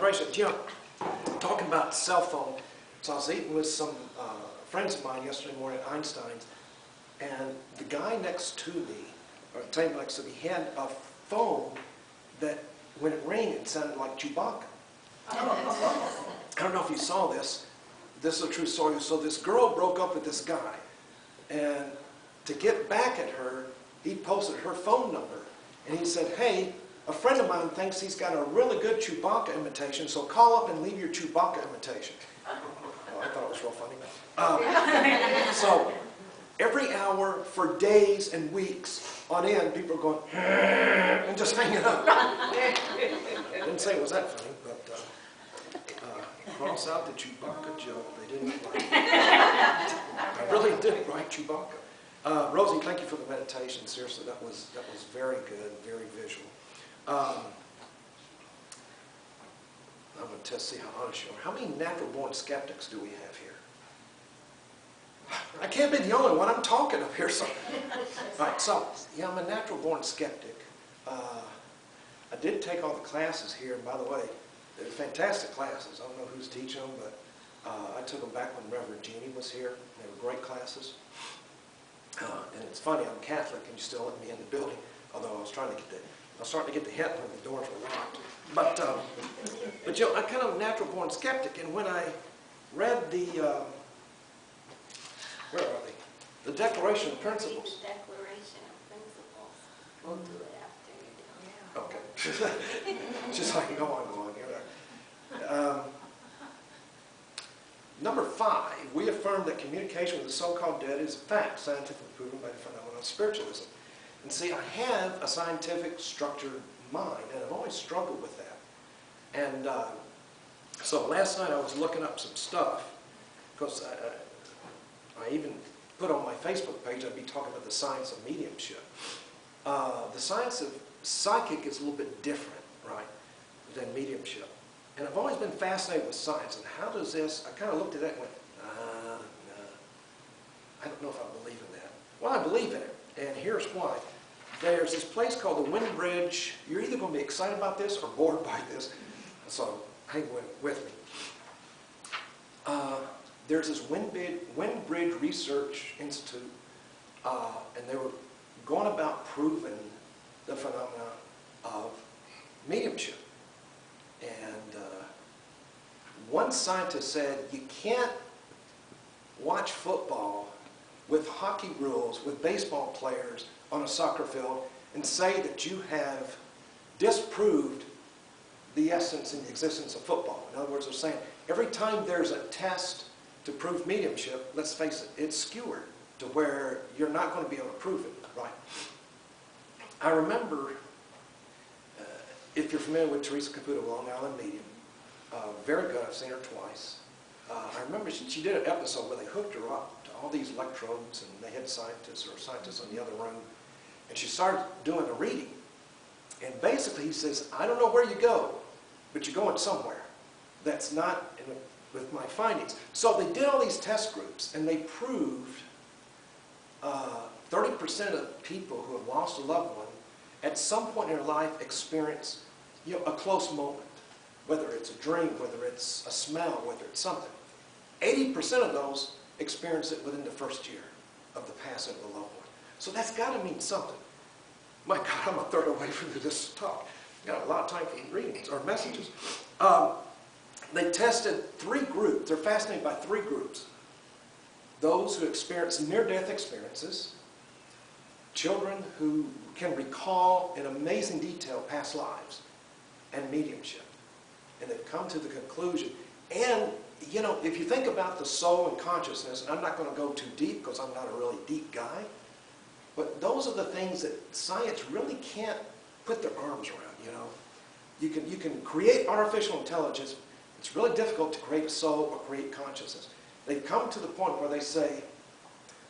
celebration. You know, talking about cell phone, so I was eating with some friends of mine yesterday morning at Einstein's, and the guy next to me, or the table next to me, had a phone that when it rang, it sounded like Chewbacca. I don't know if you saw this. This is a true story. So this girl broke up with this guy, and to get back at her, he posted her phone number, and he said, "Hey, a friend of mine thinks he's got a really good Chewbacca imitation, so call up and leave your Chewbacca imitation." Oh, I thought it was real funny. So every hour for days and weeks on end, people are going and just hanging up. I didn't say it was that funny, but cross out the Chewbacca joke. They didn't like it. I really did write Chewbacca. Rosie, thank you for the meditation. Seriously, that was very good, very visual. I'm going to see how honest you are. How many natural-born skeptics do we have here? I can't be the only one. I'm talking up here. So, right, so yeah, I'm a natural-born skeptic. I did take all the classes here, and by the way, they're fantastic classes. I don't know who's teaching them, but I took them back when Reverend Jeannie was here. They were great classes. And it's funny, I'm Catholic, and you still let me in the building, although I was starting to get the hint when the doors were locked. But you know, I'm kind of a natural-born skeptic, and when I read the, where are they? The Declaration of Principles. The Declaration of Principles. We'll do it after you do it. Okay. Just like go on here. Number 5, we affirm that communication with the so-called dead is a fact, scientifically proven by the phenomenon of spiritualism. And see, I have a scientific structured mind, and I've always struggled with that. And so last night I was looking up some stuff, because I even put on my Facebook page, I'd be talking about the science of mediumship. The science of psychic is a little bit different, right, than mediumship. And I've always been fascinated with science, and how does this, I kind of looked at that and went, nah, I don't know if I believe in that. Well, I believe in it, and here's why. There's this place called the Wind Bridge. You're either going to be excited about this or bored by this, so hang with me. There's this Wind Bridge Research Institute, and they were going about proving the phenomena of mediumship. And one scientist said, you can't watch football with hockey rules, with baseball players on a soccer field, and say that you have disproved the essence and the existence of football. In other words, they're saying every time there's a test to prove mediumship, let's face it, it's skewered to where you're not going to be able to prove it, right? I remember, if you're familiar with Teresa Caputo, Long Island medium, very good, I've seen her twice. I remember she did an episode where they hooked her up to all these electrodes, and they had scientists in the other room, and she started doing a reading. And basically he says, I don't know where you go, but you're going somewhere. That's not with my findings. So they did all these test groups, and they proved 30% of people who have lost a loved one at some point in their life experience, you know, a close moment. Whether it's a dream, whether it's a smell, whether it's something. 80% of those experience it within the first year of the passing of the loved one. So that's got to mean something. My God, I'm a third away from this talk. Got a lot of time for readings or messages. They tested 3 groups. They're fascinated by 3 groups. Those who experience near-death experiences, children who can recall in amazing detail past lives, and mediumship. And they've come to the conclusion. And, you know, if you think about the soul and consciousness, and I'm not going to go too deep because I'm not a really deep guy, but those are the things that science really can't put their arms around, you know. You can create artificial intelligence. It's really difficult to create a soul or create consciousness. They've come to the point where they say,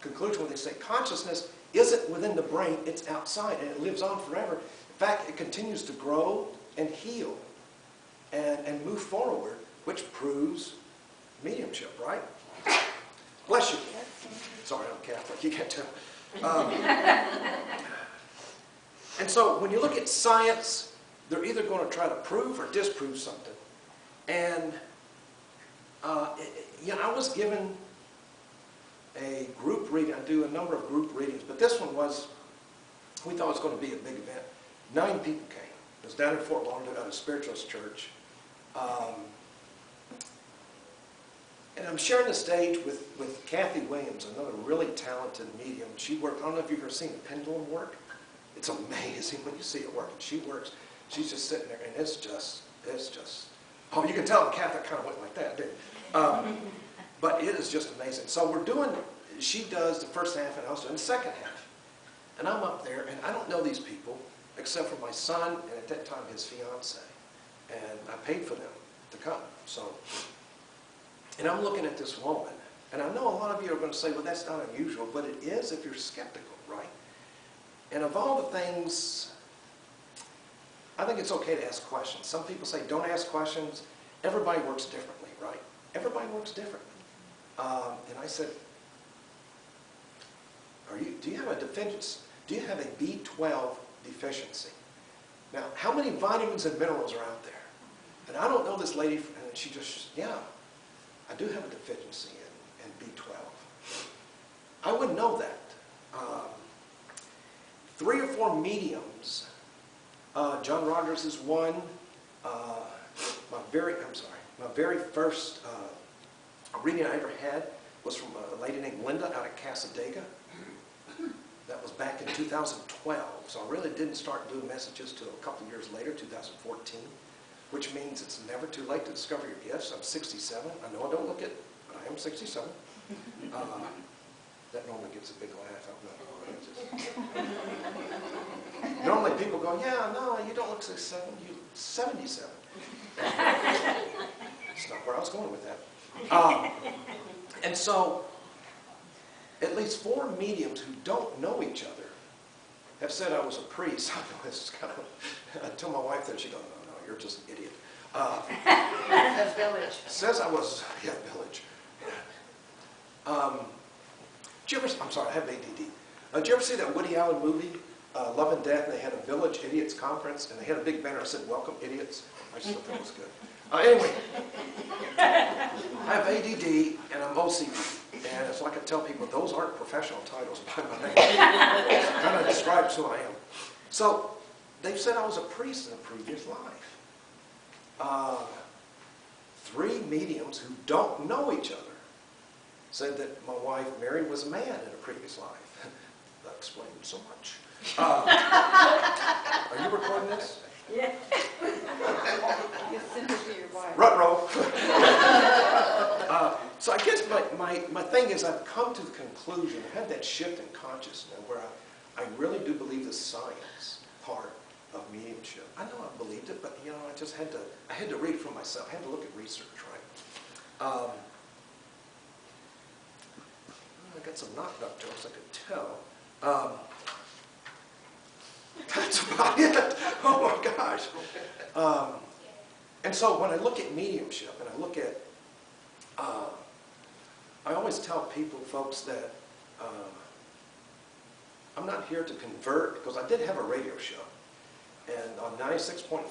conclusion where they say, consciousness isn't within the brain, it's outside, and it lives on forever. In fact, it continues to grow and heal and move forward, which proves mediumship, right? Bless you. Sorry, I'm Catholic, you can't tell. And so when you look at science, they're either going to try to prove or disprove something. And I was given a group reading. I do a number of group readings, but this one was, we thought it was going to be a big event. 9 people came. It was down in Fort Lauderdale at a Spiritualist church. And I'm sharing the stage with Kathy Williams, another really talented medium. She worked, I don't know if you've ever seen the pendulum work. It's amazing when you see it work. And she works, she's just sitting there, and it's just, oh, you can tell the Catholic kind of went like that, didn't it? But it is just amazing. So we're doing, she does the first half, and I was doing the second half. And I'm up there, and I don't know these people, except for my son, and at that time, his fiance. And I paid for them to come. So, and I'm looking at this woman, and I know a lot of you are going to say, well, that's not unusual, but it is if you're skeptical, right? And of all the things, I think it's okay to ask questions. Some people say, don't ask questions. Everybody works differently, right? Everybody works differently. And I said, do you have a deficiency? Do you have a B12 deficiency? Now, how many vitamins and minerals are out there? And I don't know this lady, and she just, yeah, I do have a deficiency in B12. I wouldn't know that. 3 or 4 mediums. John Rogers is one. My very first reading I ever had was from a lady named Linda out of Casadega. That was back in 2012. So I really didn't start doing messages till a couple of years later, 2014, which means it's never too late to discover your gifts. I'm 67. I know I don't look it, but I am 67. That normally gets a big laugh. Normally people go, yeah, no, you don't look 67. You're 77. That's not where I was going with that. And so, at least 4 mediums who don't know each other have said I was a priest. I know this is kind of, I told my wife that, she goes, no, you're just an idiot. The village. Says I was, yeah, village. Did you ever, I'm sorry, I have ADD. Did you ever see that Woody Allen movie, Love and Death, and they had a Village Idiots Conference, and they had a big banner that said, welcome, idiots? I just thought that was good. Anyway, I have ADD, and I'm OCD. And it's like I tell people, those aren't professional titles by my name. It kind of describes who I am. So, they've said I was a priest in a previous life. 3 mediums who don't know each other said that my wife, Mary, was a man in a previous life. That explains so much. Are you recording this? Yeah. You send it to your wife. Ruh-roh. So I guess my thing is I've come to the conclusion, I have that shift in consciousness where I really do believe the science part of mediumship. I know I believed it, but I just had to read it for myself. I had to look at research, right? I got some knocked up jokes I could tell. That's about it. Oh my gosh. And so when I look at mediumship and I look at, I always tell people, folks, that I'm not here to convert, because I did have a radio show. And on 96.5,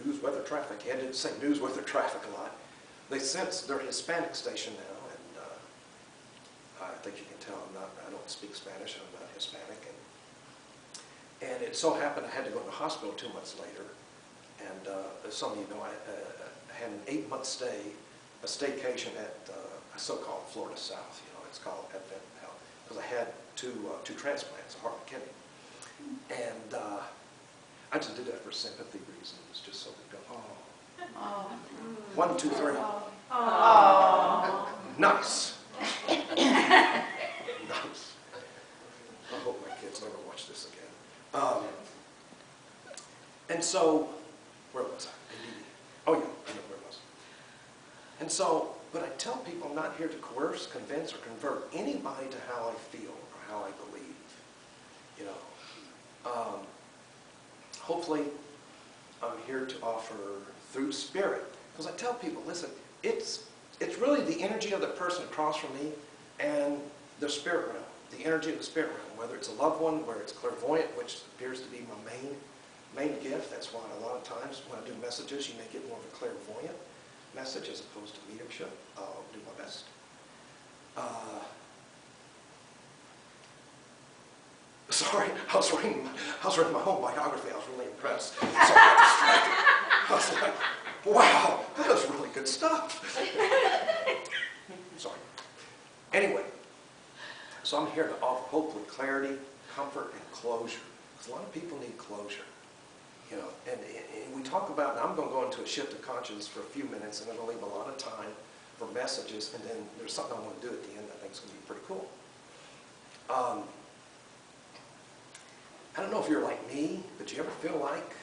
news, weather, traffic, I didn't say news, weather, traffic a lot. They sense they're a Hispanic station now, and I think you can tell I don't speak Spanish, I'm not Hispanic. And it so happened I had to go to the hospital 2 months later. And as some of you know, I had an 8-month stay, a staycation at a so-called Florida South. It's called Advent Health, because I had two transplants, a heart and kidney. And I just did that for sympathy reasons, just so they go, oh. 1, 2, 3. Oh. Nice. Nice. I hope my kids never watch this again. And so, where was I? Oh yeah, I know where it was. And so, but I tell people I'm not here to coerce, convince, or convert anybody to how I feel or how I believe. Hopefully, I'm here to offer through spirit. Because I tell people, listen, it's really the energy of the person across from me and the spirit realm, the energy of the spirit realm, whether it's a loved one, whether it's clairvoyant, which appears to be my main gift. That's why a lot of times when I do messages, you may get more of a clairvoyant message as opposed to mediumship. I'll do my best. Sorry, I was reading my home biography. I was really impressed. So I was like, wow, that was really good stuff. Sorry. Anyway, so I'm here to offer hopefully clarity, comfort, and closure. Because a lot of people need closure. You know, and we talk about, and I'm going to go into a shift of conscience for a few minutes, and I'm going to leave a lot of time for messages, and then there's something I want to do at the end that I think is going to be pretty cool. I don't know if you're like me, but do you ever feel like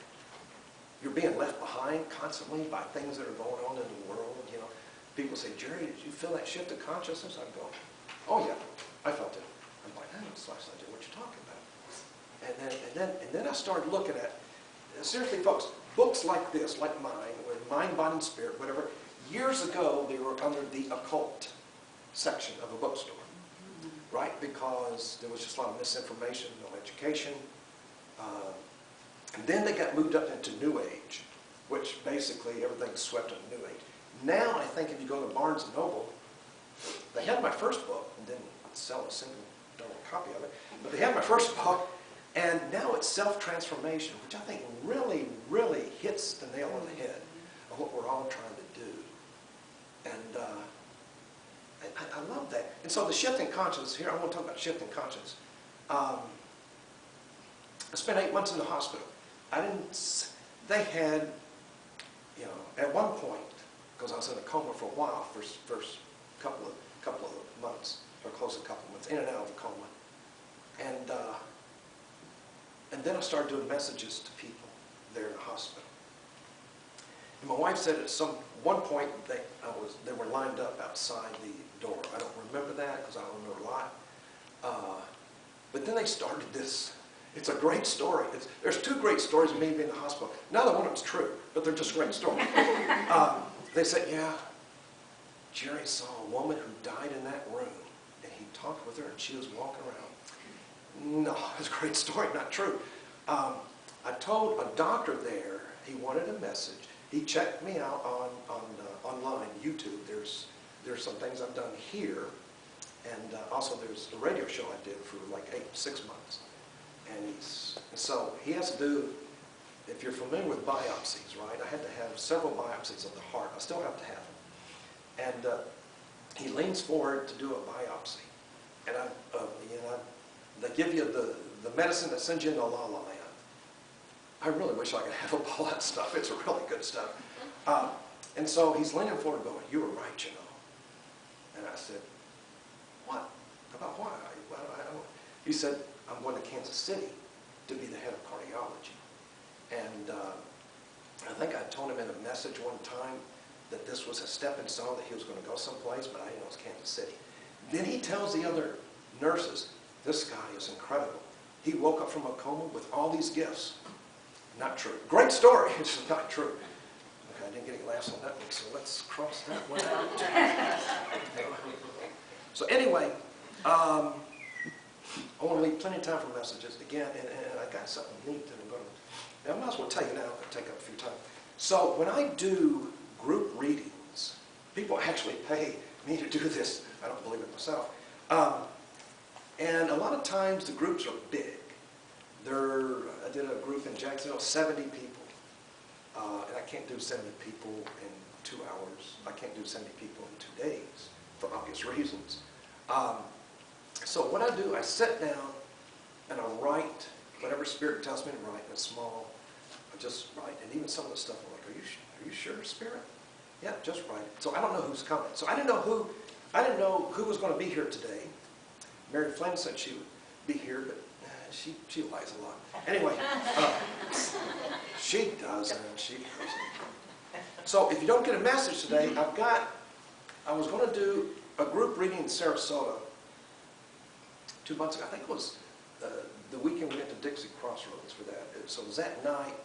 you're being left behind constantly by things that are going on in the world? You know, people say, Jerry, did you feel that shift of consciousness? I go, oh yeah, I felt it. I'm like, I don't know what you're talking about. And then I started looking at, seriously folks, books like this, like mine, with Mind, Body, and Spirit, whatever, years ago they were under the occult section of a bookstore, right? Because there was just a lot of misinformation, no education. And then they got moved up into New Age, which basically everything's swept into New Age. Now I think if you go to Barnes & Noble, they had my first book and didn't sell a single dollar copy of it, but they had my first book, and now it's Self-Transformation, which I think really, really hits the nail on the head of what we're all trying to do. And I love that. And so the shift in conscience, here I want to talk about shift in conscience. I spent 8 months in the hospital. They had, you know, at one point, because I was in a coma for a while, first couple of months, or close to a couple of months, in and out of the coma. And then I started doing messages to people there in the hospital. And my wife said at one point they were lined up outside the door. I don't remember that because I don't remember a lot. But then they started this. It's a great story. There's two great stories of me being in the hospital. Neither one of them's true, but they're just great stories. They said, yeah, Jerry saw a woman who died in that room, and he talked with her, and she was walking around. No, it's a great story, not true. I told a doctor there he wanted a message. He checked me out online, YouTube. There's some things I've done here, and also there's a radio show I did for like 6 months. And so he has to do, if you're familiar with biopsies, right? I had to have several biopsies of the heart. I still have to have them. And he leans forward to do a biopsy. And they give you the medicine that sends you into La La Land. I really wish I could have all that stuff. It's really good stuff. And so he's leaning forward going, you were right, you know. And I said, what? About why? He said, I'm going to Kansas City to be the head of cardiology. And I think I told him in a message one time that this was a stepping stone, that he was going to go someplace, but I didn't know it was Kansas City. Then he tells the other nurses, this guy is incredible. He woke up from a coma with all these gifts. Not true. Great story. It's just not true. Okay, I didn't get any laughs on that one, so let's cross that one out. So anyway, I want to leave plenty of time for messages. Again, and I got something neat that I'm going to, I might as well tell you now, it'll take up a few time. So when I do group readings, people actually pay me to do this. I don't believe it myself. And a lot of times the groups are big. I did a group in Jacksonville, 70 people. And I can't do 70 people in 2 hours. I can't do 70 people in 2 days for obvious reasons. So what I do, I sit down and I write whatever Spirit tells me to write in a small, I just write. And even some of the stuff I'm like, are you sure, Spirit? Yeah, just write it. So I don't know who's coming. So I didn't know who was going to be here today. Mary Flynn said she would be here, but she lies a lot. Anyway, she does, and she doesn't. So if you don't get a message today, I was going to do a group reading in Sarasota 2 months ago. I think it was the weekend we went to Dixie Crossroads for that. So it was that night.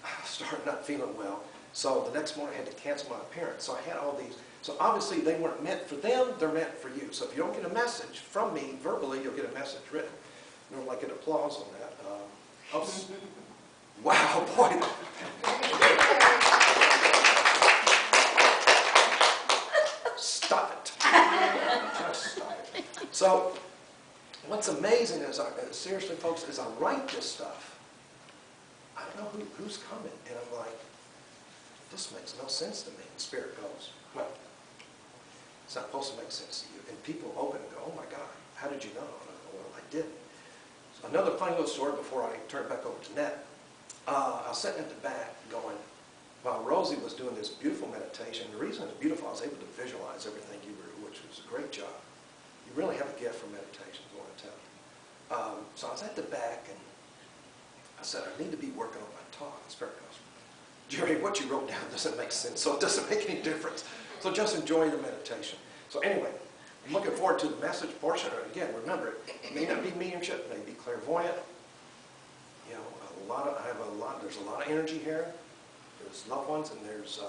I started not feeling well. So the next morning I had to cancel my appearance. So I had all these. So obviously they weren't meant for them, they're meant for you. So if you don't get a message from me verbally, you'll get a message written. Normally I get applause on that. Wow, boy. So, what's amazing is, seriously folks, as I write this stuff, I don't know who's coming. And I'm like, this makes no sense to me. And Spirit goes, well, it's not supposed to make sense to you. And people open and go, oh my God, how did you know? And I go, well, I did. So another funny little story before I turn it back over to Ned. I was sitting at the back going, while Rosie was doing this beautiful meditation, the reason it's beautiful, I was able to visualize everything you were, which was a great job. You really have a gift for meditation, I want to tell you. So I was at the back and I said, I need to be working on my talk. And Spirit goes, Jerry, what you wrote down doesn't make sense, so it doesn't make any difference. So just enjoy the meditation. So anyway, I'm looking forward to the message portion. Again, remember, it may not be mediumship, it may be clairvoyant. You know, there's a lot of energy here. There's loved ones, and there's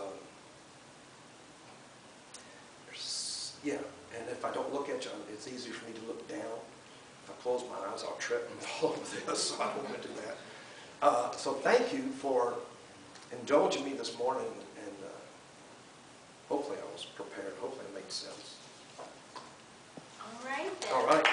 yeah. And if I don't look at you, it's easy for me to look down. If I close my eyes, I'll trip and fall over this, so I don't want to do that. So thank you for indulging me this morning, and hopefully I was prepared. Hopefully it made sense. All right then. All right.